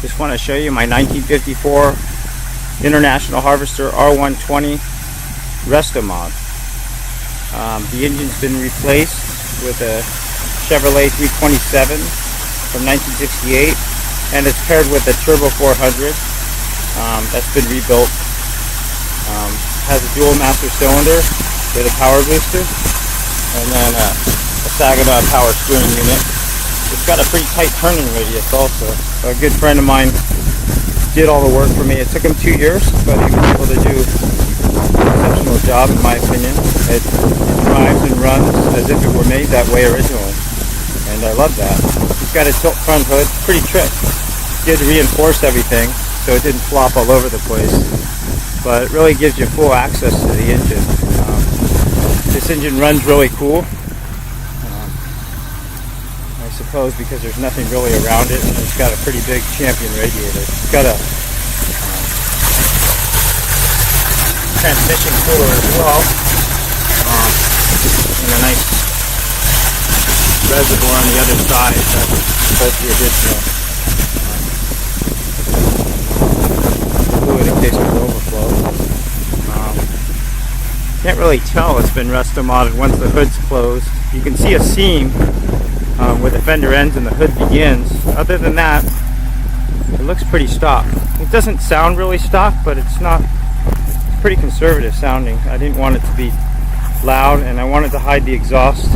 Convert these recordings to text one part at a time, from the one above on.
Just want to show you my 1954 International Harvester R120 Resto Mod. The engine's been replaced with a Chevrolet 327 from 1968, and it's paired with a Turbo 400 that's been rebuilt. Has a dual master cylinder with a power booster, and then a Saginaw power steering unit. It's got a pretty tight turning radius also. A good friend of mine did all the work for me. It took him 2 years, but he was able to do an exceptional job in my opinion. It drives and runs as if it were made that way originally, and I love that. It's got a tilt front hood, pretty trick. Did reinforce everything so it didn't flop all over the place, but it really gives you full access to the engine. This engine runs really cool. I suppose because there's nothing really around it, and it's got a pretty big Champion radiator. It's got a transmission cooler as well, and a nice reservoir on the other side. That's both the additional fluid in case of overflow. Can't really tell it's been resto modded once the hood's closed. You can see a seam where the fender ends and the hood begins. Other than that, it looks pretty stock. It doesn't sound really stock, but it's not. It's pretty conservative sounding. I didn't want it to be loud, and I wanted to hide the exhaust,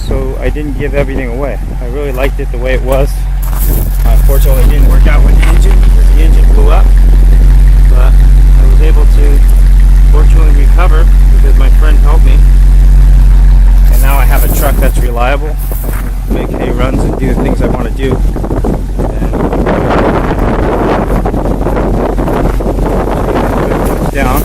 so I didn't give everything away. I really liked it the way it was. Unfortunately, it didn't work out with the engine because the engine blew up, but I was able to fortunately recover because my friend helped me. And now I have a truck that's reliable. I can make hay runs and do the things I want to do. And put things down.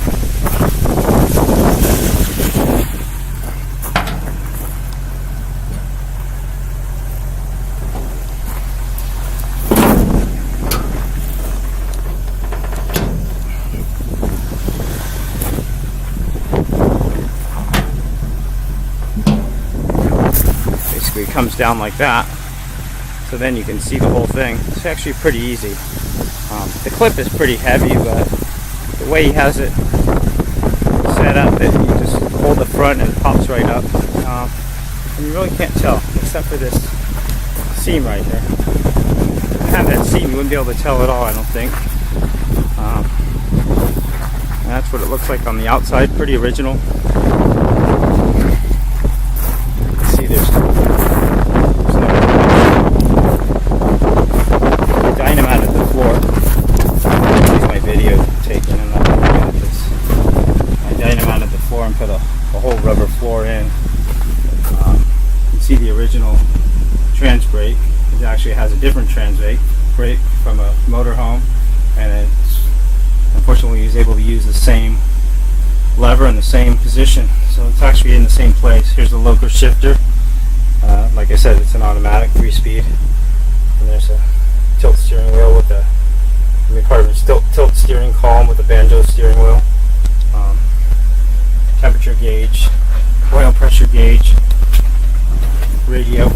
It comes down like that, so then you can see the whole thing. It's actually pretty easy. The clip is pretty heavy, but the way he has it set up that you just hold the front and it pops right up, and you really can't tell except for this seam right here. If you have that seam, you wouldn't be able to tell at all, I don't think. And that's what it looks like on the outside. Pretty original. See, there's dynamite at the floor. Here's my video taken, and I'm looking at this. I dynamite at the floor and put a whole rubber floor in. You can see the original trans brake. It actually has a different trans brake from a motorhome, and it's, unfortunately he was able to use the same lever in the same position, so it's actually in the same place. Here's the local shifter. Like I said, it's an automatic 3-speed, and there's a tilt steering wheel with a part of a tilt steering column with a banjo steering wheel, temperature gauge, oil pressure gauge, radio.